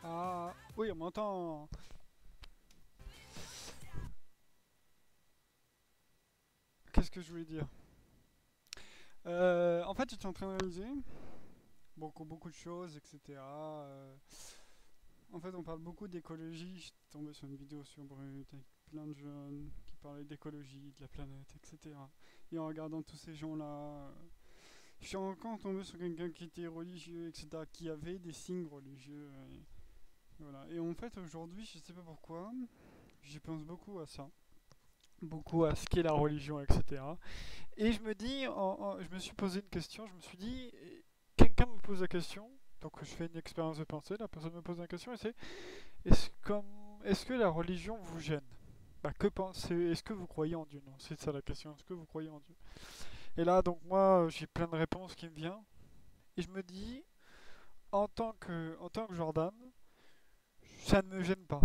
Ah, oui, on m'entend. Qu'est-ce que je voulais dire? En fait, j'étais en train d'analyser beaucoup de choses, etc. En fait, on parle beaucoup d'écologie. J'étais tombé sur une vidéo sur Brut avec plein de jeunes qui parlaient d'écologie, de la planète, etc. Et en regardant tous ces gens-là, je suis encore tombé sur quelqu'un qui était religieux, etc., qui avait des signes religieux. Et voilà. Et en fait, aujourd'hui, je sais pas pourquoi, j'y pense beaucoup à ça, beaucoup à ce qu'est la religion, etc. Et je me dis, je me suis posé une question, je me suis dit, quelqu'un me pose la question, donc je fais une expérience de pensée, la personne me pose la question, et c'est, est-ce, est-ce que la religion vous gêne? Bah, que pensez, est-ce que vous croyez en Dieu? Non, c'est ça la question, est-ce que vous croyez en Dieu? Et là, donc moi, j'ai plein de réponses qui me viennent, et je me dis, en tant que Jordan, ça ne me gêne pas.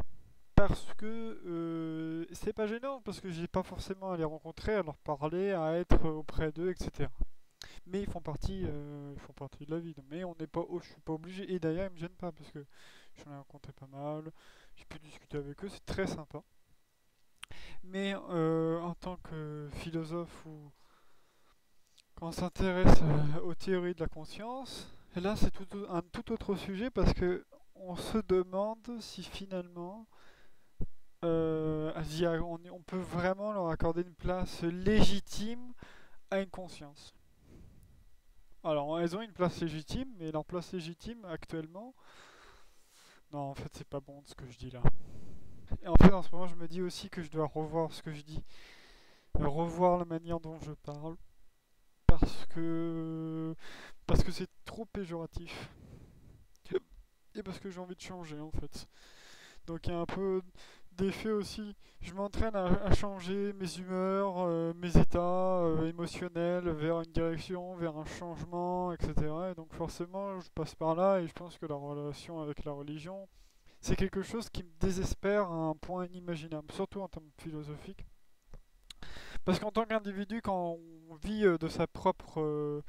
Parce que c'est pas gênant, parce que j'ai pas forcément à les rencontrer, à leur parler, à être auprès d'eux, etc. Mais ils font partie de la vie. Mais on n'est pas, je suis pas obligé. Et d'ailleurs, ils me gênent pas parce que j'en ai rencontré pas mal. J'ai pu discuter avec eux, c'est très sympa. Mais en tant que philosophe ou quand on s'intéresse aux théories de la conscience, et là c'est un tout autre sujet parce que on se demande si finalement on peut vraiment leur accorder une place légitime à une conscience. Alors, elles ont une place légitime, mais leur place légitime actuellement, non, en fait, c'est pas bon ce que je dis là. Et en fait, en ce moment, je me dis aussi que je dois revoir ce que je dis, revoir la manière dont je parle, parce que parce que c'est trop péjoratif. Et parce que j'ai envie de changer, en fait. Donc, il y a un peu d'effet aussi. Je m'entraîne à changer mes humeurs, mes états émotionnels vers une direction, vers un changement, etc. Et donc, forcément, je passe par là et je pense que la relation avec la religion, c'est quelque chose qui me désespère à un point inimaginable, surtout en termes philosophiques. Parce qu'en tant qu'individu, quand on vit de ses propres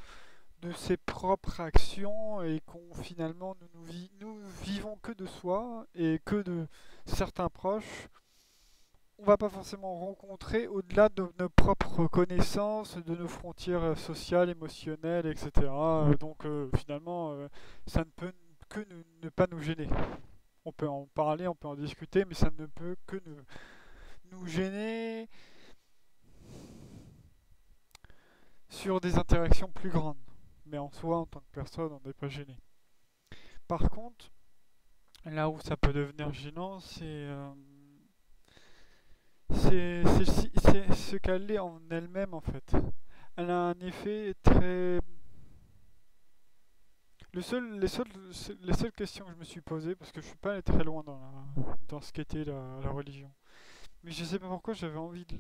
actions et qu'on finalement nous vivons que de soi et que de certains proches, on va pas forcément rencontrer au-delà de nos propres connaissances, de nos frontières sociales, émotionnelles, etc. Donc finalement, ça ne peut que ne pas nous gêner. On peut en parler, on peut en discuter, mais ça ne peut que nous gêner sur des interactions plus grandes. Mais en soi, en tant que personne, on n'est pas gêné. Par contre, là où ça peut devenir gênant, c'est ce qu'elle est en elle-même en fait. Elle a un effet très. Les seules questions que je me suis posées, parce que je suis pas allé très loin dans ce qu'était la religion, mais je sais pas pourquoi j'avais envie de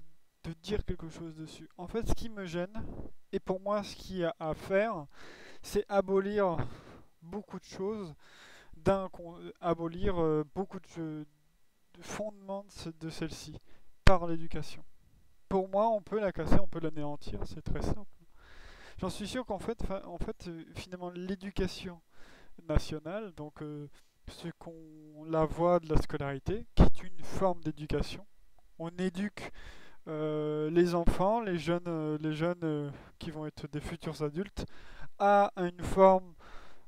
dire quelque chose dessus. En fait, ce qui me gêne, et pour moi, ce qu'il y a à faire, c'est abolir beaucoup de choses, abolir beaucoup de fondements de celle-ci par l'éducation. Pour moi, on peut la casser, on peut l'anéantir, c'est très simple. J'en suis sûr qu'en fait, finalement, l'éducation nationale, donc ce qu'on la voie de la scolarité, qui est une forme d'éducation. On éduque les enfants, les jeunes qui vont être des futurs adultes, à une forme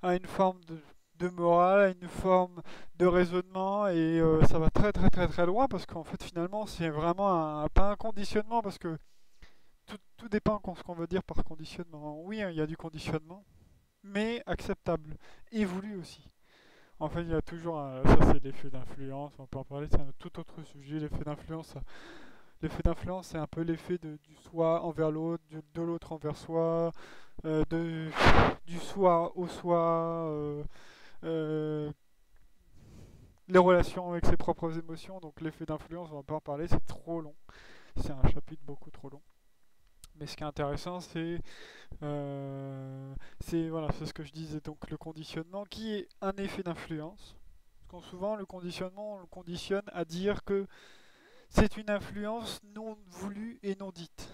de morale, à une forme de raisonnement, et ça va très très très très loin parce qu'en fait finalement c'est vraiment pas un conditionnement parce que tout dépend de ce qu'on veut dire par conditionnement. Oui, hein, il y a du conditionnement, mais acceptable, et voulu aussi. En fait, il y a toujours ça c'est l'effet d'influence, on peut en parler, c'est un tout autre sujet. L'effet d'influence, c'est un peu l'effet du soi envers l'autre, de l'autre envers soi, euh, de, du soi au soi, euh, les relations avec ses propres émotions. Donc l'effet d'influence, on va pas en parler, c'est trop long. C'est un chapitre beaucoup trop long. Mais ce qui est intéressant, voilà, c'est ce que je disais, donc le conditionnement, qui est un effet d'influence. Parce que souvent, le conditionnement, on le conditionne à dire que c'est une influence non voulue et non dite.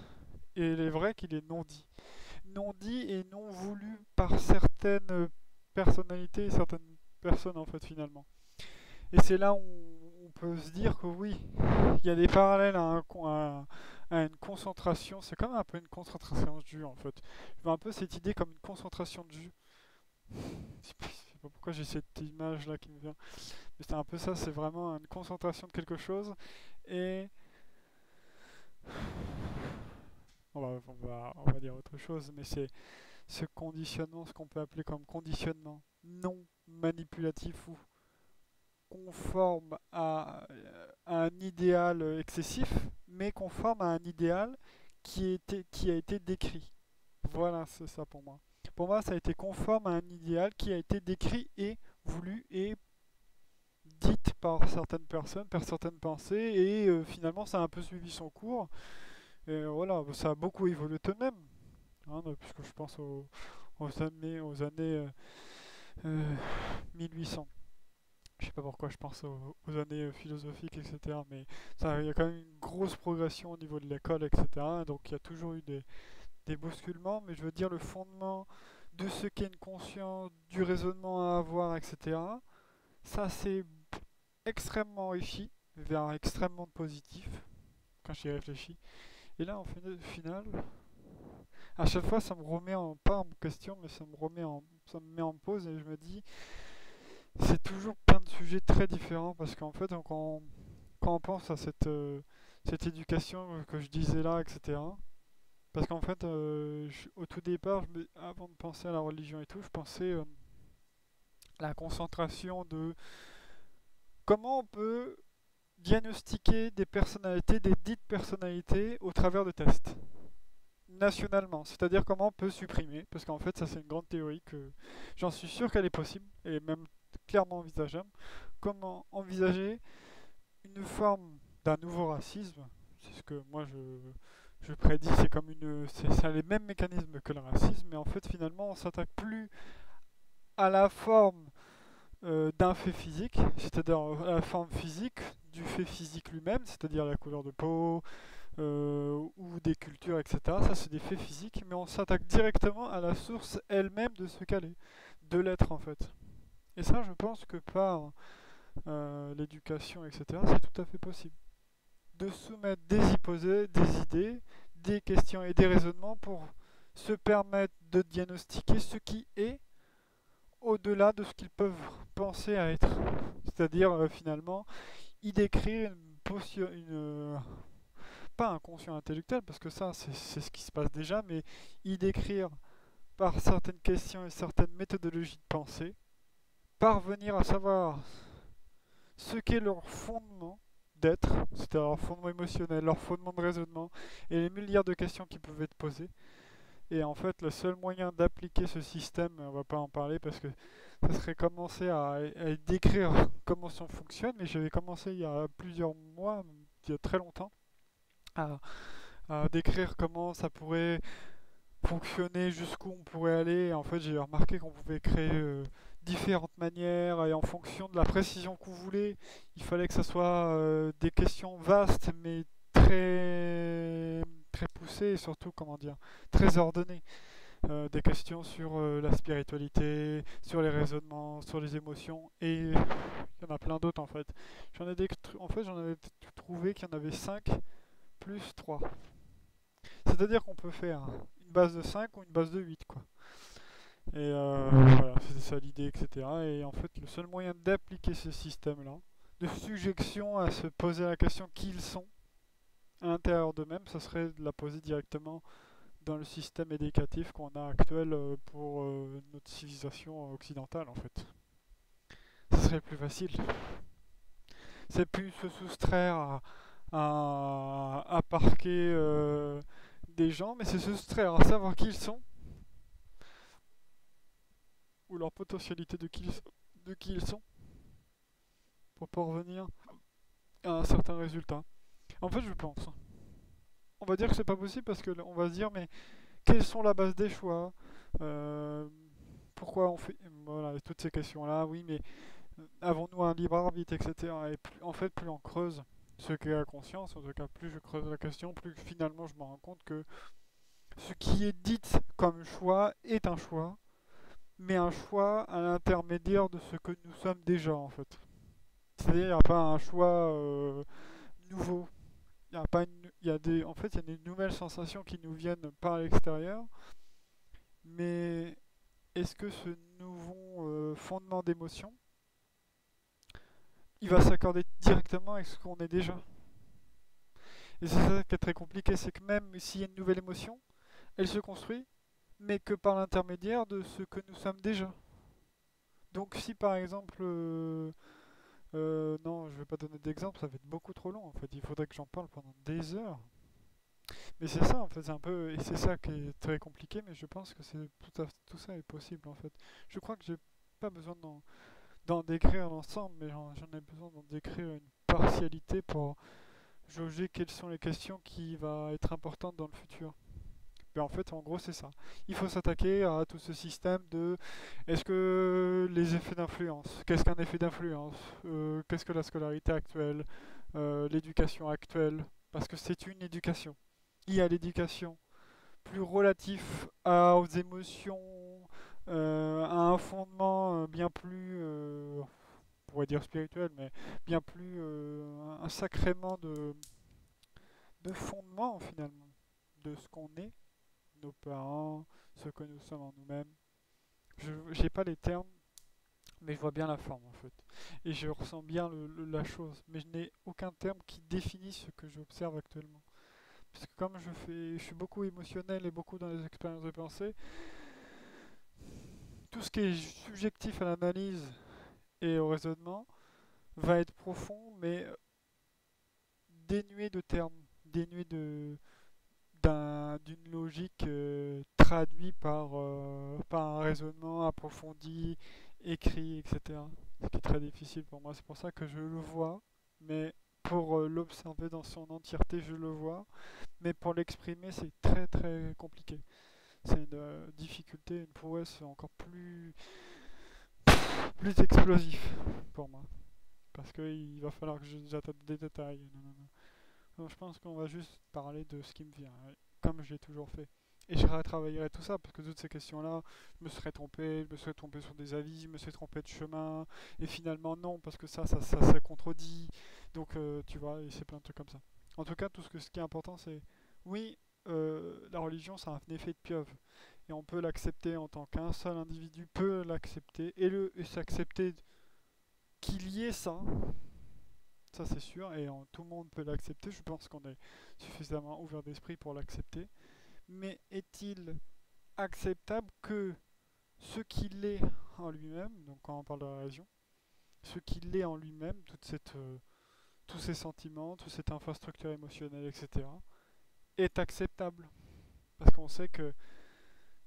Et il est vrai qu'il est non dit. Non dit et non voulu par certaines personnalités et certaines personnes, en fait, finalement. Et c'est là où on peut se dire que oui, il y a des parallèles à une concentration. C'est comme un peu une concentration de jus en fait. Je vois un peu cette idée comme une concentration de jus. Je sais pas pourquoi j'ai cette image là qui me vient. Mais c'est un peu ça, c'est vraiment une concentration de quelque chose. Et on va dire autre chose, mais c'est ce conditionnement, ce qu'on peut appeler comme conditionnement non manipulatif ou conforme à un idéal excessif, mais conforme à un idéal qui a été décrit. Voilà, c'est ça pour moi. Pour moi, ça a été conforme à un idéal qui a été décrit et voulu et dite par certaines personnes, par certaines pensées, et finalement, ça a un peu suivi son cours. Et voilà, ça a beaucoup évolué tout de même, hein, puisque je pense aux années 1800. Je sais pas pourquoi je pense aux années philosophiques, etc. Mais il y a quand même une grosse progression au niveau de l'école, etc. Donc il y a toujours eu des bousculements, mais je veux dire le fondement de ce qu'est une conscience, du raisonnement à avoir, etc. Ça c'est extrêmement enrichi, vers extrêmement positif, quand j'y réfléchis. Et là, en final, à chaque fois, ça me remet pas en question, mais ça me met en pause et je me dis, c'est toujours plein de sujets très différents parce qu'en fait, quand on pense à cette éducation que je disais là, etc. Parce qu'en fait, au tout départ, avant de penser à la religion et tout, je pensais la concentration de comment on peut diagnostiquer des personnalités, des dites personnalités au travers de tests nationalement, c'est-à-dire comment on peut supprimer, parce qu'en fait ça c'est une grande théorie que j'en suis sûr qu'elle est possible et même clairement envisageable, comment envisager une forme d'un nouveau racisme, c'est ce que moi je prédis, c'est comme ça a les mêmes mécanismes que le racisme, mais en fait finalement on s'attaque plus à la forme d'un fait physique, c'est-à-dire à la forme physique du fait physique lui-même, c'est-à-dire la couleur de peau, ou des cultures, etc. Ça, c'est des faits physiques, mais on s'attaque directement à la source elle-même de ce qu'elle est, de l'être en fait. Et ça, je pense que par l'éducation, etc., c'est tout à fait possible. De soumettre des hypothèses, des idées, des questions et des raisonnements pour se permettre de diagnostiquer ce qui est au-delà de ce qu'ils peuvent penser à être. C'est-à-dire, finalement, y décrire pas un conscient intellectuel, parce que ça, c'est ce qui se passe déjà, mais y décrire par certaines questions et certaines méthodologies de pensée, parvenir à savoir ce qu'est leur fondement d'être, c'est-à-dire leur fondement émotionnel, leur fondement de raisonnement, et les milliards de questions qui peuvent être posées. Et en fait, le seul moyen d'appliquer ce système, on va pas en parler parce que ça serait commencer à décrire comment ça fonctionne, mais j'avais commencé il y a plusieurs mois, il y a très longtemps, à, à décrire comment ça pourrait fonctionner, jusqu'où on pourrait aller. Et en fait, j'ai remarqué qu'on pouvait créer différentes manières et en fonction de la précision qu'on voulait, il fallait que ça soit des questions vastes mais très poussées et surtout, comment dire, très ordonnées. Des questions sur la spiritualité, sur les raisonnements, sur les émotions et il y en a plein d'autres en fait. J'en avais trouvé qu'il y en avait 5 plus 3. C'est-à-dire qu'on peut faire une base de 5 ou une base de 8 quoi. Et voilà, c'était ça l'idée, etc. Et en fait, le seul moyen d'appliquer ce système-là, de sujection à se poser la question qui ils sont à l'intérieur d'eux-mêmes, ça serait de la poser directement dans le système éducatif qu'on a actuel pour notre civilisation occidentale, en fait. Ça serait plus facile. C'est plus se soustraire à parquer des gens, mais c'est se soustraire à savoir qui ils sont ou leur potentialité de qui ils sont pour parvenir à un certain résultat. En fait, je pense. On va dire que c'est pas possible parce que on va se dire, mais quelles sont la base des choix? Euh, Pourquoi on fait. Voilà, toutes ces questions-là, oui, mais avons-nous un libre arbitre, etc. Et en fait, plus on creuse ce qu'est la conscience, en tout cas, plus je creuse la question, plus finalement je me rends compte que ce qui est dit comme choix est un choix, mais un choix à l'intermédiaire de ce que nous sommes déjà, en fait. C'est-à-dire, il n'y a pas un choix nouveau. Il y a pas il y a en fait, il y a des nouvelles sensations qui nous viennent par l'extérieur, mais est-ce que ce nouveau fondement d'émotion, il va s'accorder directement avec ce qu'on est déjà? Et c'est ça qui est très compliqué, c'est que même s'il y a une nouvelle émotion, elle se construit, mais que par l'intermédiaire de ce que nous sommes déjà. Donc si par exemple, non, je vais pas donner d'exemple, ça va être beaucoup trop long en fait, il faudrait que j'en parle pendant des heures. Mais c'est ça en fait, c'est un peu, et c'est ça qui est très compliqué, mais je pense que c'est tout ça est possible en fait. Je crois que j'ai pas besoin d'en décrire l'ensemble, mais j'en ai besoin d'en décrire une partialité pour jauger quelles sont les questions qui va être importantes dans le futur. Mais en fait, en gros, c'est ça. Il faut s'attaquer à tout ce système de est-ce que les effets d'influence, qu'est-ce qu'un effet d'influence, qu'est-ce que la scolarité actuelle, l'éducation actuelle, parce que c'est une éducation. Il y a l'éducation plus relatif aux émotions, à un fondement bien plus, on pourrait dire spirituel, mais bien plus un sacrément de fondement finalement, de ce qu'on est, nos parents, ce que nous sommes en nous-mêmes. Je n'ai pas les termes, mais je vois bien la forme en fait. Et je ressens bien la chose, mais je n'ai aucun terme qui définit ce que j'observe actuellement. Parce que comme je suis beaucoup émotionnel et beaucoup dans les expériences de pensée, tout ce qui est subjectif à l'analyse et au raisonnement va être profond, mais dénué de termes, dénué d'une logique traduite par un raisonnement approfondi, écrit, etc. Ce qui est très difficile pour moi. C'est pour ça que je le vois, mais pour l'observer dans son entièreté, je le vois, mais pour l'exprimer, c'est très très compliqué. C'est une difficulté, une prouesse encore plus explosif pour moi. Parce qu'il va falloir que j'attaque des détails. Non, non, non. Donc, je pense qu'on va juste parler de ce qui me vient, ouais, comme j'ai toujours fait. Et je retravaillerai tout ça, parce que toutes ces questions-là, je me serais trompé sur des avis, je me serais trompé de chemin, et finalement non, parce que ça se contredit. Donc, tu vois, et c'est plein de trucs comme ça. En tout cas, ce qui est important, c'est, oui, la religion, ça a un effet de pieuvre. Et on peut l'accepter en tant qu'un seul individu peut l'accepter, et s'accepter qu'il y ait ça c'est sûr, et tout le monde peut l'accepter. Je pense qu'on est suffisamment ouvert d'esprit pour l'accepter. Mais est-il acceptable que ce qu'il est en lui-même, donc quand on parle de la religion, ce qu'il est en lui-même, tous ces sentiments, toute cette infrastructure émotionnelle, etc., est acceptable? Parce qu'on sait que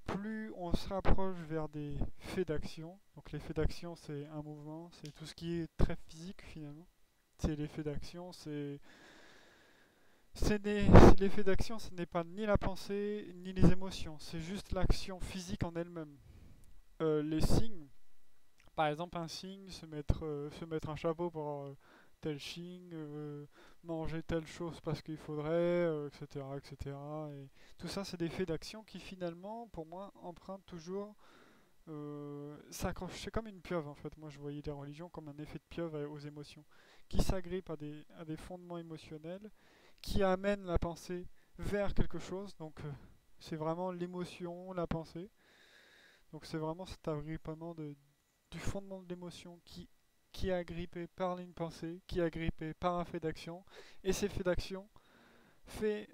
plus on se rapproche vers des faits d'action, donc les faits d'action c'est un mouvement, c'est tout ce qui est très physique finalement, c'est l'effet d'action, l'effet d'action, ce n'est pas ni la pensée ni les émotions, c'est juste l'action physique en elle-même. Les signes, par exemple un signe, se mettre un chapeau pour tel signe, manger telle chose parce qu'il faudrait, etc., etc. Et tout ça, c'est des faits d'action qui finalement, pour moi, empruntent toujours c'est comme une pieuvre en fait. Moi je voyais les religions comme un effet de pieuvre aux émotions, qui s'agrippe à des fondements émotionnels, qui amènent la pensée vers quelque chose. Donc c'est vraiment l'émotion, la pensée. Donc c'est vraiment cet agrippement du fondement de l'émotion qui est agrippé par une pensée, qui est agrippé par un fait d'action. Et ces faits d'action fait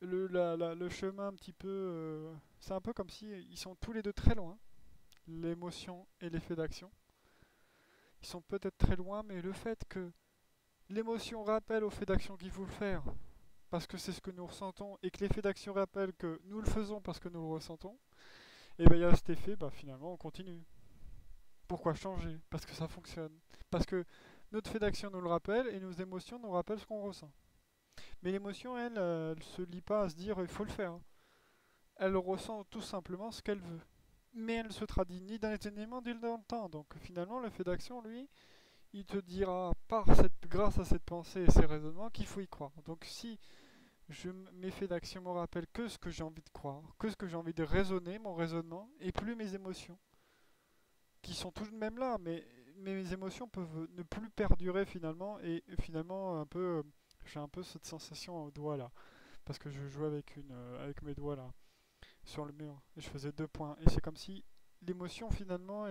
le chemin un petit peu... c'est un peu comme si ils sont tous les deux très loin, l'émotion et l'effet d'action. Ils sont peut-être très loin, mais le fait que l'émotion rappelle au fait d'action qu'il faut le faire, parce que c'est ce que nous ressentons, et que l'effet d'action rappelle que nous le faisons parce que nous le ressentons, et bien il y a cet effet, bah, finalement on continue. Pourquoi changer? Parce que ça fonctionne. Parce que notre fait d'action nous le rappelle, et nos émotions nous rappellent ce qu'on ressent. Mais l'émotion, elle se lie pas à se dire il faut le faire. Elle ressent tout simplement ce qu'elle veut. Mais elle ne se traduit ni dans les éléments ni dans le temps. Donc finalement, le fait d'action, lui, il te dira grâce à cette pensée et ces raisonnements qu'il faut y croire. Donc si mes faits d'action me rappellent que ce que j'ai envie de croire, que ce que j'ai envie de raisonner, mon raisonnement, et plus mes émotions, qui sont tout de même là, mais mes émotions peuvent ne plus perdurer finalement, et finalement, j'ai un peu cette sensation au doigt là, parce que je jouais avec mes doigts là, sur le mur, et je faisais 2 points, et c'est comme si l'émotion finalement,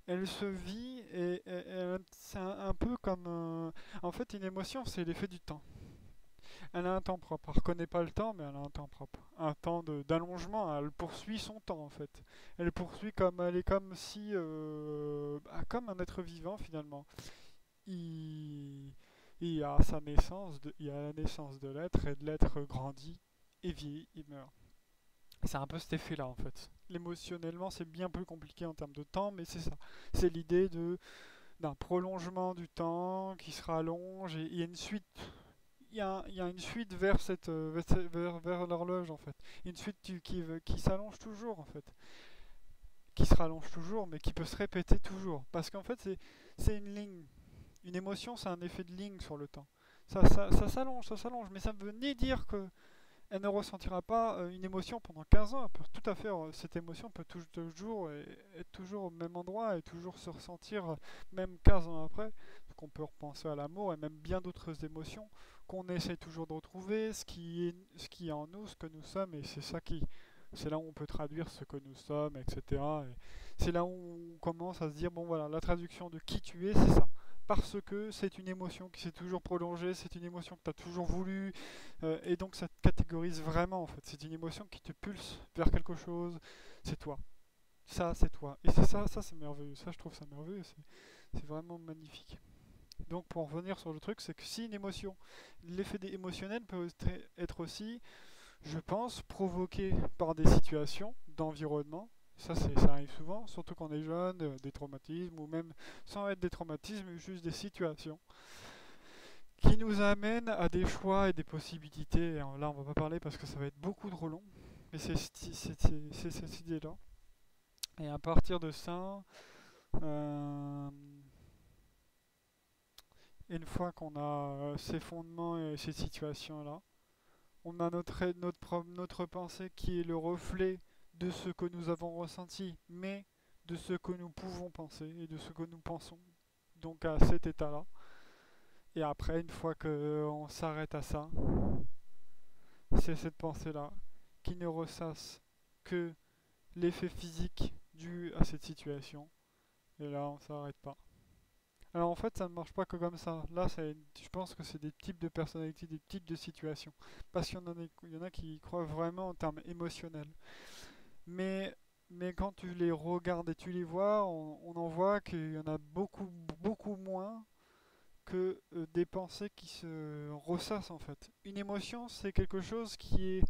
elle se vit, c'est un peu comme... en fait, une émotion, c'est l'effet du temps. Elle a un temps propre. Elle reconnaît pas le temps, mais elle a un temps propre. Un temps d'allongement. Elle poursuit son temps en fait. Elle poursuit comme elle est comme si, comme un être vivant finalement. Il, il y a sa naissance, il y a la naissance de l'être, et de l'être grandit et vieillit et meurt. C'est un peu cet effet-là en fait. L'émotionnellement, c'est bien plus compliqué en termes de temps, mais c'est ça. C'est l'idée d'un prolongement du temps qui se rallonge, et il y a une suite. Il y a une suite vers vers l'horloge en fait. Une suite qui s'allonge toujours en fait. Qui se rallonge toujours, mais qui peut se répéter toujours. Parce qu'en fait, c'est une ligne. Une émotion, c'est un effet de ligne sur le temps. Ça s'allonge, mais ça ne veut ni dire que elle ne ressentira pas une émotion pendant 15 ans. Elle peut tout à fait, cette émotion peut toujours être toujours au même endroit et toujours se ressentir même 15 ans après. Donc on peut repenser à l'amour et même bien d'autres émotions qu'on essaie toujours de retrouver, ce qui est en nous, ce que nous sommes, et c'est là où on peut traduire ce que nous sommes, etc. Et c'est là où on commence à se dire, bon voilà, la traduction de qui tu es, c'est ça. Parce que c'est une émotion qui s'est toujours prolongée, c'est une émotion que tu as toujours voulu, et donc ça te catégorise vraiment en fait. C'est une émotion qui te pulse vers quelque chose, c'est toi. Ça, c'est toi. Et c'est ça c'est merveilleux. Ça, je trouve ça merveilleux. C'est vraiment magnifique. Donc pour revenir sur le truc, c'est que si une émotion, l'effet émotionnel peut être aussi, je pense, provoqué par des situations d'environnement. Ça arrive souvent, surtout quand on est jeune, des traumatismes, ou même sans être des traumatismes, juste des situations qui nous amènent à des choix et des possibilités. Et là, on va pas parler parce que ça va être beaucoup trop long, mais c'est cette idée-là. Et à partir de ça, euh, une fois qu'on a ces fondements et ces situations-là, on a notre pensée qui est le reflet de ce que nous avons ressenti, mais de ce que nous pouvons penser et de ce que nous pensons. Donc à cet état-là. Et après, une fois qu'on s'arrête à ça, c'est cette pensée-là qui ne ressasse que l'effet physique dû à cette situation. Et là, on s'arrête pas. Alors en fait, ça ne marche pas que comme ça. Là, je pense que c'est des types de personnalités, des types de situations. Parce qu'il y en a qui y croient vraiment en termes émotionnels. Mais, mais quand tu les regardes et tu les vois, on en voit qu'il y en a beaucoup, beaucoup moins que des pensées qui se ressassent en fait. Une émotion, c'est quelque chose qui est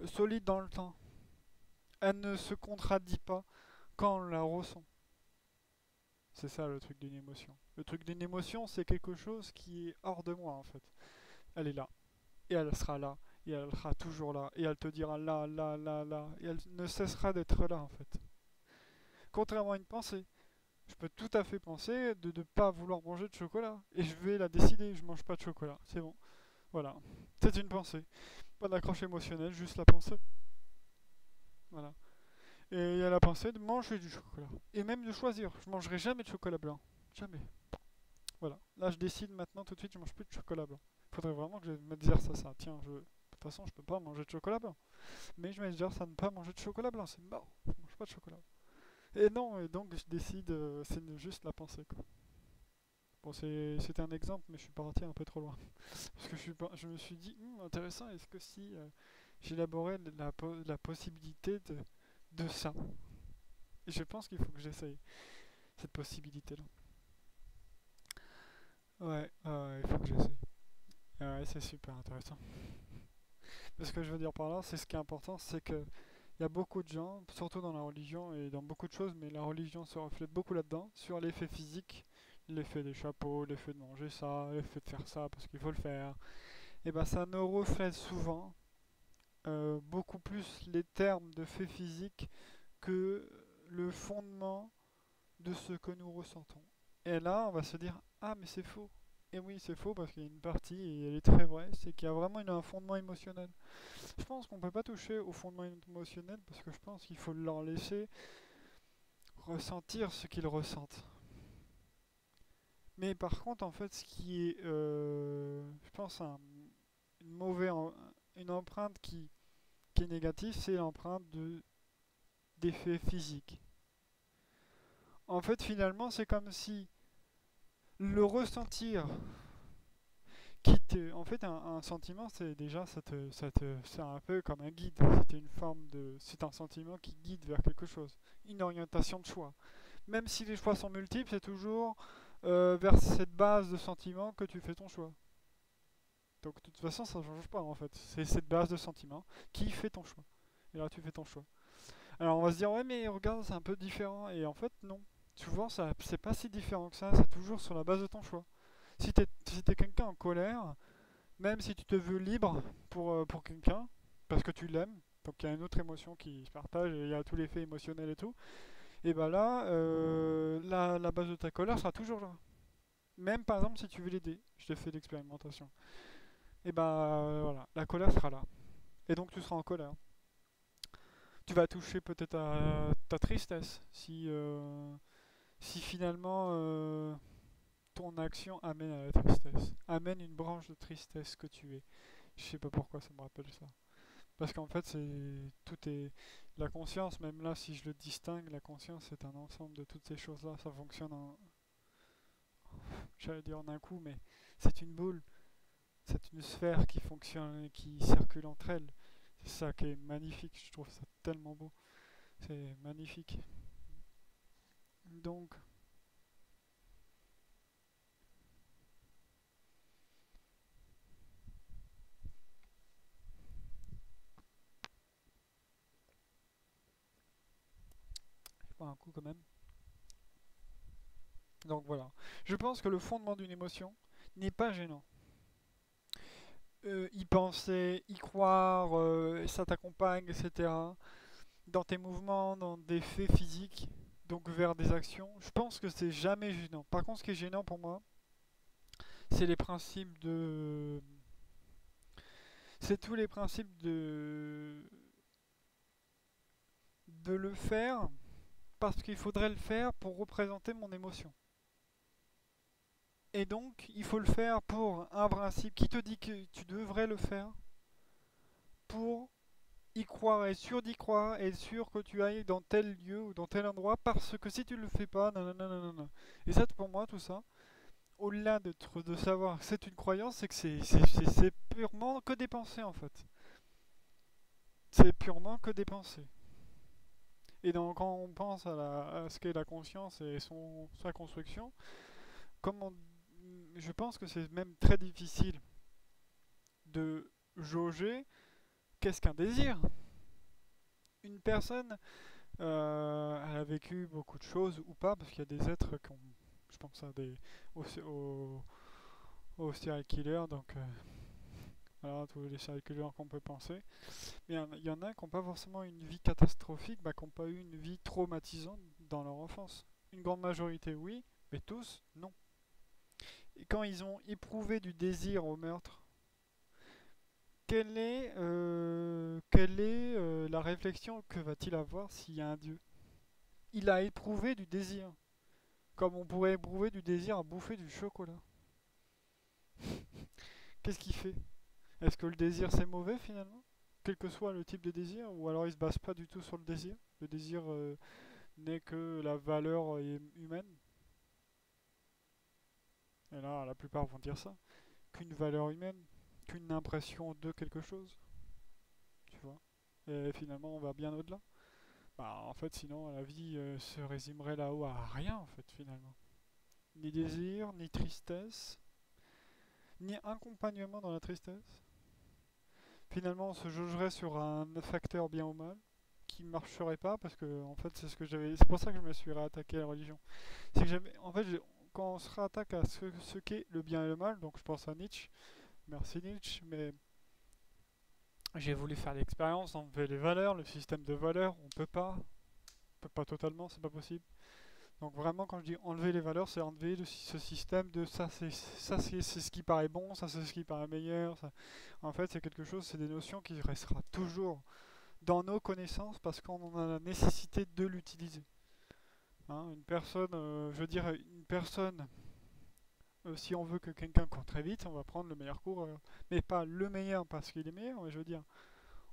solide dans le temps. Elle ne se contradit pas quand on la ressent. C'est ça le truc d'une émotion. Le truc d'une émotion, c'est quelque chose qui est hors de moi en fait. Elle est là, et elle sera là, et elle sera toujours là, et elle te dira là, là, là, là, et elle ne cessera d'être là en fait. Contrairement à une pensée, je peux tout à fait penser de ne pas vouloir manger de chocolat, et je vais la décider, je mange pas de chocolat, c'est bon. Voilà, c'est une pensée. Pas d'accroche émotionnelle, juste la pensée. Voilà. Et il y a la pensée de manger du chocolat. Et même de choisir. Je mangerai jamais de chocolat blanc. Jamais. Voilà. Là, je décide maintenant tout de suite, je mange plus de chocolat blanc. Il faudrait vraiment que je m'exerce à ça. Tiens, de toute façon, je peux pas manger de chocolat blanc. Mais je m'exerce à ne pas manger de chocolat blanc. C'est mort. Je mange pas de chocolat blanc. Et non, et donc je décide, c'est juste la pensée, quoi. Bon, c'était un exemple, mais je suis parti un peu trop loin. Parce que je me suis dit, intéressant, est-ce que si j'élaborais la possibilité de ça? Et je pense qu'il faut que j'essaye cette possibilité-là. Ouais, il faut que j'essaye. Ouais, c'est super intéressant. Mais ce que je veux dire par là, c'est ce qui est important, c'est que il y a beaucoup de gens, surtout dans la religion et dans beaucoup de choses, mais la religion se reflète beaucoup là-dedans, sur l'effet physique, l'effet des chapeaux, l'effet de manger ça, l'effet de faire ça parce qu'il faut le faire. Et ben ça nous reflète souvent beaucoup plus les termes de fait physique que le fondement de ce que nous ressentons. Et là, on va se dire, ah mais c'est faux. Et oui, c'est faux parce qu'il y a une partie, et elle est très vraie, c'est qu'il y a vraiment un fondement émotionnel. Je pense qu'on ne peut pas toucher au fondement émotionnel parce que je pense qu'il faut leur laisser ressentir ce qu'ils ressentent. Mais par contre, en fait, ce qui est, je pense, une une empreinte qui est négative, c'est l'empreinte d'effets physiques. En fait, finalement, c'est comme si le ressentir en fait, un sentiment, c'est déjà, c'est un peu comme un guide. C'est un sentiment qui guide vers quelque chose, une orientation de choix. Même si les choix sont multiples, c'est toujours vers cette base de sentiment que tu fais ton choix. Donc, de toute façon, ça ne change pas en fait. C'est cette base de sentiment qui fait ton choix. Et là, tu fais ton choix. Alors, on va se dire, ouais, mais regarde, c'est un peu différent. Et en fait, non. Souvent, c'est pas si différent que ça. C'est toujours sur la base de ton choix. Si t'es quelqu'un en colère, même si tu te veux libre pour quelqu'un, parce que tu l'aimes, donc il y a une autre émotion qui se partage, et il y a tout l'effet émotionnel et tout, et ben là, la base de ta colère sera toujours là. Même par exemple si tu veux l'aider, je te fais l'expérimentation, et ben voilà, la colère sera là. Et donc tu seras en colère. Tu vas toucher peut-être à ta tristesse, si finalement ton action amène à la tristesse, amène une branche de tristesse que tu es. Je sais pas pourquoi ça me rappelle ça. Parce qu'en fait, tout est la conscience, même là, si je le distingue, la conscience est un ensemble de toutes ces choses-là. Ça fonctionne j'allais dire en un coup, mais c'est une boule, c'est une sphère qui fonctionne et qui circule entre elles. C'est ça qui est magnifique. Je trouve ça tellement beau. C'est magnifique. Donc, je prends un coup quand même. Donc voilà. Je pense que le fondement d'une émotion n'est pas gênant. Y penser, y croire, ça t'accompagne, etc. Dans tes mouvements, dans des faits physiques, donc vers des actions, je pense que c'est jamais gênant. Par contre, ce qui est gênant pour moi, c'est les principes de... C'est tous les principes de le faire parce qu'il faudrait le faire pour représenter mon émotion. Et donc, il faut le faire pour un principe qui te dit que tu devrais le faire pour y croire, être sûr d'y croire, être sûr que tu ailles dans tel lieu ou dans tel endroit parce que si tu le fais pas, non, non, non, non, non. Et ça, pour moi, tout ça, au-delà de savoir que c'est une croyance, c'est que c'est purement que des pensées en fait. C'est purement que des pensées. Et donc quand on pense à ce qu'est la conscience et sa construction, comme je pense que c'est même très difficile de jauger qu'est-ce qu'un désir. Une personne, elle a vécu beaucoup de choses ou pas, parce qu'il y a des êtres qui ont, je pense à aux serial killers, donc voilà, tous les serial killers qu'on peut penser. Mais il y en a qui n'ont pas forcément une vie catastrophique, bah, qui n'ont pas eu une vie traumatisante dans leur enfance. Une grande majorité, oui, mais tous, non. Et quand ils ont éprouvé du désir au meurtre, quelle est la réflexion que va-t-il avoir s'il y a un Dieu? Il a éprouvé du désir, comme on pourrait éprouver du désir à bouffer du chocolat. Qu'est-ce qu'il fait? Est-ce que le désir c'est mauvais finalement? Quel que soit le type de désir, ou alors il se base pas du tout sur le désir? Le désir n'est que la valeur humaine? Et là, la plupart vont dire ça. Qu'une valeur humaine, qu'une impression de quelque chose, tu vois. Et finalement, on va bien au-delà. Bah, en fait, sinon, la vie se résumerait là-haut à rien, en fait, finalement. Ni désir, ni tristesse, ni accompagnement dans la tristesse. Finalement, on se jugerait sur un facteur bien ou mal qui marcherait pas parce que, en fait, c'est ce que j'avais. C'est pour ça que je me suis réattaqué à la religion. C'est que j'avais. En fait, quand on se réattaque à ce qu'est le bien et le mal, donc je pense à Nietzsche, merci Nietzsche, mais j'ai voulu faire l'expérience, enlever les valeurs, le système de valeurs, on peut pas totalement, c'est pas possible. Donc vraiment quand je dis enlever les valeurs, c'est enlever ce système de c'est ce qui paraît bon, ça c'est ce qui paraît meilleur. Ça. En fait c'est quelque chose, c'est des notions qui restera toujours dans nos connaissances parce qu'on en a la nécessité de l'utiliser. Hein, une personne, je veux dire, une personne, si on veut que quelqu'un court très vite, on va prendre le meilleur coureur. Mais pas le meilleur parce qu'il est meilleur, mais je veux dire,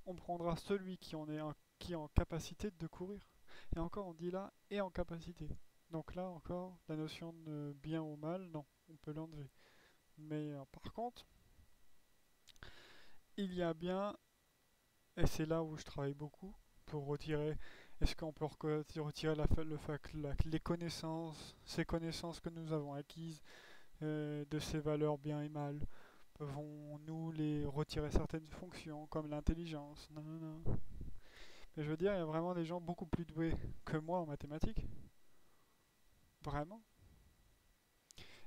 on prendra celui qui est en capacité de courir. Et encore, on dit là, et en capacité. Donc là encore, la notion de bien ou mal, non, on peut l'enlever. Mais par contre, il y a bien, et c'est là où je travaille beaucoup, pour retirer, est-ce qu'on peut retirer les connaissances, ces connaissances que nous avons acquises, de ces valeurs bien et mal? Pouvons-nous les retirer certaines fonctions, comme l'intelligence? Non, non, non. Mais je veux dire, il y a vraiment des gens beaucoup plus doués que moi en mathématiques. Vraiment.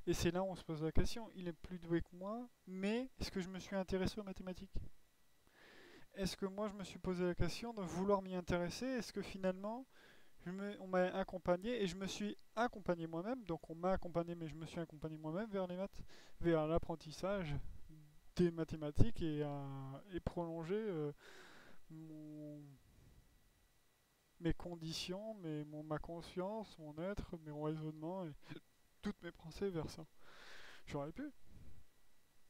Et c'est là où on se pose la question. Il est plus doué que moi, mais est-ce que je me suis intéressé aux mathématiques? Est-ce que moi je me suis posé la question de vouloir m'y intéresser? Est-ce que finalement on m'a accompagné et je me suis accompagné moi-même, donc on m'a accompagné mais je me suis accompagné moi-même vers les maths, vers l'apprentissage des mathématiques et prolonger mon- mes conditions, ma conscience, mon être, mon raisonnement et toutes mes pensées vers ça. J'aurais pu.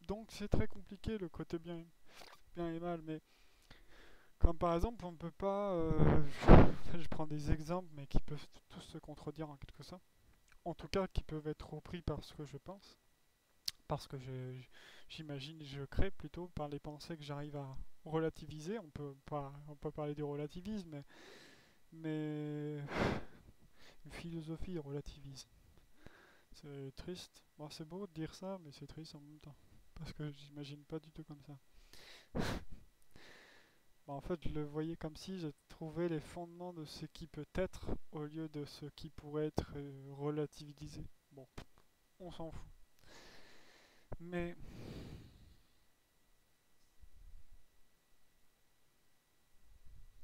Donc c'est très compliqué le côté bien et mal, mais comme par exemple on ne peut pas... je prends des exemples mais qui peuvent tous se contredire en quelque sorte. En tout cas qui peuvent être repris par ce que je pense, parce que j'imagine, je crée plutôt par les pensées que j'arrive à relativiser. On peut parler du relativisme, mais une philosophie relativise. C'est triste. Bon, c'est beau de dire ça, mais c'est triste en même temps. Parce que j'imagine pas du tout comme ça. Bon, en fait, je le voyais comme si je trouvais les fondements de ce qui peut être au lieu de ce qui pourrait être relativisé. Bon, on s'en fout. Mais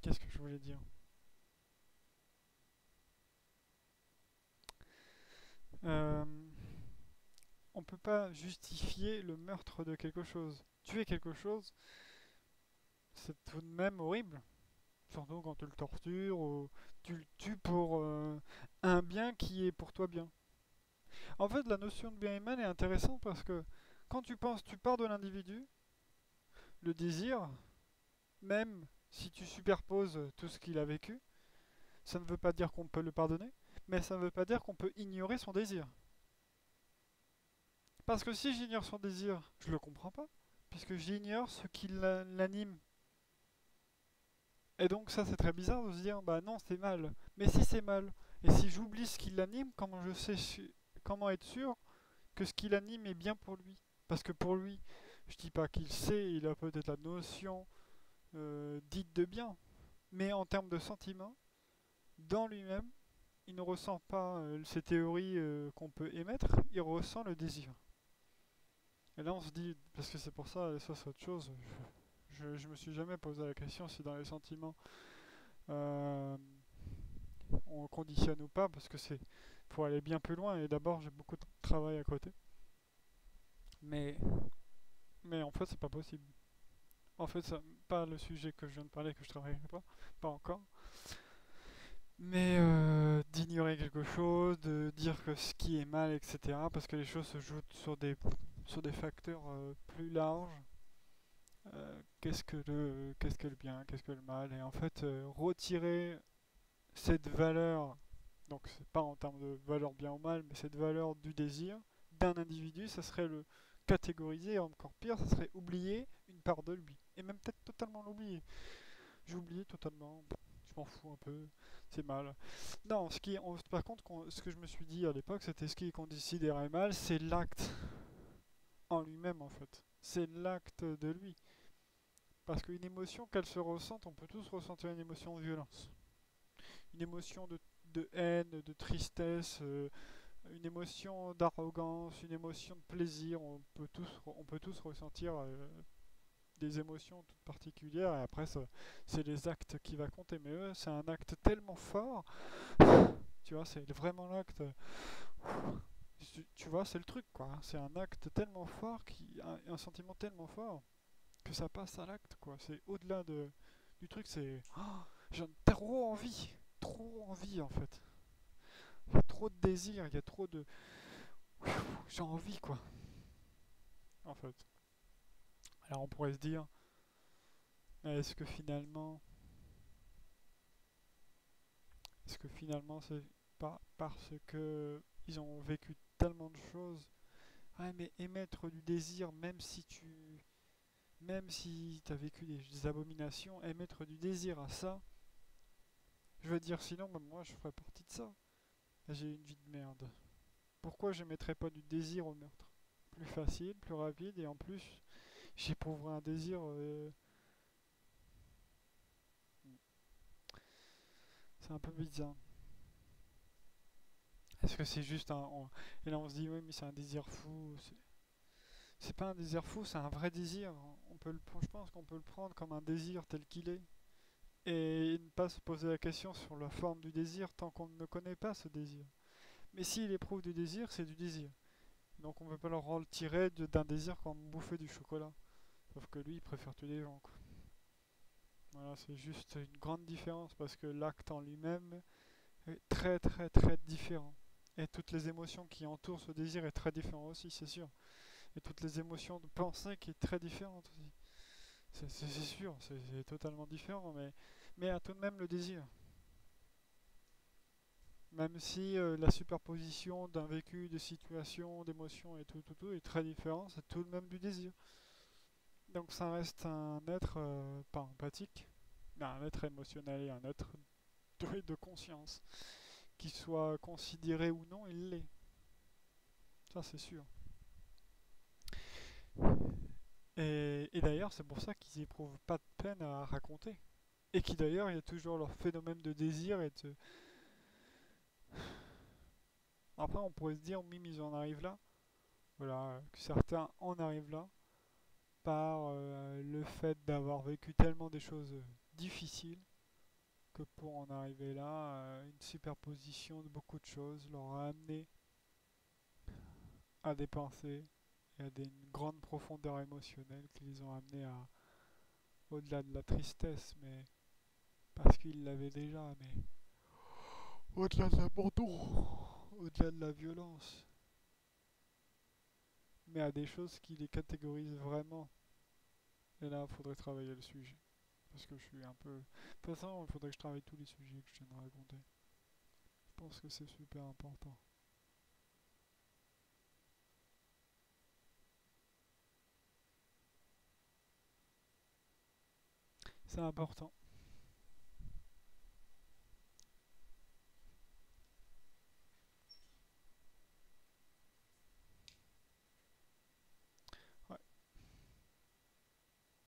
qu'est-ce que je voulais dire? Euh, on peut pas justifier le meurtre de quelque chose. Tuer quelque chose, c'est tout de même horrible. Surtout quand tu le tortures ou tu le tues pour un bien qui est pour toi bien. En fait, la notion de bien et mal est intéressante parce que quand tu penses, tu pars de l'individu, le désir, même si tu superposes tout ce qu'il a vécu, ça ne veut pas dire qu'on peut le pardonner, mais ça ne veut pas dire qu'on peut ignorer son désir. Parce que si j'ignore son désir, je le comprends pas, puisque j'ignore ce qui l'anime. Et donc ça c'est très bizarre de se dire bah non c'est mal. Mais si c'est mal, et si j'oublie ce qui l'anime, comment être sûr que ce qui l'anime est bien pour lui? Parce que pour lui, je dis pas qu'il sait, il a peut-être la notion dite de bien, mais en termes de sentiment, dans lui-même, il ne ressent pas ces théories qu'on peut émettre, il ressent le désir. Et là on se dit, parce que c'est pour ça, et ça c'est autre chose, je me suis jamais posé la question si dans les sentiments euh, on conditionne ou pas, parce que c'est faut aller bien plus loin, et d'abord j'ai beaucoup de travail à côté. Mais, mais en fait c'est pas possible. En fait, ça, pas le sujet que je viens de parler, que je travaillerai pas encore. Mais d'ignorer quelque chose, de dire que ce qui est mal, etc. Parce que les choses se jouent sur des facteurs plus larges. Qu'est-ce que le bien, qu'est-ce que le mal? Et en fait, retirer cette valeur, donc c'est pas en termes de valeur bien ou mal, mais cette valeur du désir d'un individu, ça serait le catégoriser, et encore pire, ça serait oublier une part de lui. Et même peut-être totalement l'oublier. J'ai oublié totalement, je m'en fous un peu, c'est mal. Non, par contre, ce que je me suis dit à l'époque, c'était ce qui est considéré mal, c'est l'acte en lui-même en fait. C'est l'acte de lui. Parce qu'une émotion, qu'elle se ressente, on peut tous ressentir une émotion de violence. Une émotion de haine, de tristesse, une émotion d'arrogance, une émotion de plaisir. On peut tous ressentir des émotions toutes particulières. Et après, c'est les actes qui va compter. Mais eux, c'est un acte tellement fort. Tu vois, c'est vraiment l'acte. Tu vois, c'est le truc, quoi. C'est un acte tellement fort, un sentiment tellement fort que ça passe à l'acte, quoi. C'est au-delà du truc, c'est. Oh, j'ai trop envie en fait. Il y a trop de désir, il y a trop de... J'ai envie, quoi, en fait. Alors on pourrait se dire, est-ce que finalement... Est-ce que finalement c'est pas parce que ils ont vécu tellement de choses? Ouais, mais émettre du désir, même si t'as vécu des abominations, émettre du désir à ça, je veux dire, sinon, bah, moi, je ferais partie de ça. J'ai une vie de merde. Pourquoi je mettrais pas du désir au meurtre? Plus facile, plus rapide, et en plus, j'éprouverais un désir. C'est un peu bizarre. Est-ce que c'est juste Et là, on se dit, oui, mais c'est un désir fou. C'est pas un désir fou, c'est un vrai désir. Je pense qu'on peut le prendre comme un désir tel qu'il est. Et ne pas se poser la question sur la forme du désir tant qu'on ne connaît pas ce désir. Mais s'il éprouve du désir, c'est du désir. Donc on ne peut pas le retirer d'un désir comme bouffer du chocolat. Sauf que lui, il préfère tuer des gens, quoi. Voilà, c'est juste une grande différence parce que l'acte en lui-même est très très très différent. Et toutes les émotions qui entourent ce désir est très différent aussi, c'est sûr. Et toutes les émotions de pensée qui est très différente aussi. C'est sûr, c'est totalement différent, mais à tout de même le désir. Même si la superposition d'un vécu, de situations, d'émotions et tout est très différent, c'est tout de même du désir. Donc ça reste un être pas empathique, mais un être émotionnel et un être doué de conscience. Qu'il soit considéré ou non, il l'est. Ça c'est sûr. Et d'ailleurs, c'est pour ça qu'ils éprouvent pas de peine à raconter. Et qui d'ailleurs, il y a toujours leur phénomène de désir et de... Après, on pourrait se dire, mime, ils en arrivent là. Voilà, que certains en arrivent là par le fait d'avoir vécu tellement des choses difficiles que pour en arriver là, une superposition de beaucoup de choses leur a amené à des pensées et à une grande profondeur émotionnelle qui les ont amenés à au-delà de la tristesse, mais parce qu'ils l'avaient déjà, mais au-delà de l'abandon, au-delà de la violence, mais à des choses qui les catégorisent vraiment. Et là, il faudrait travailler le sujet. Parce que je suis un peu... De toute façon, il faudrait que je travaille tous les sujets que je viens de raconter. Je pense que c'est super important. C'est important.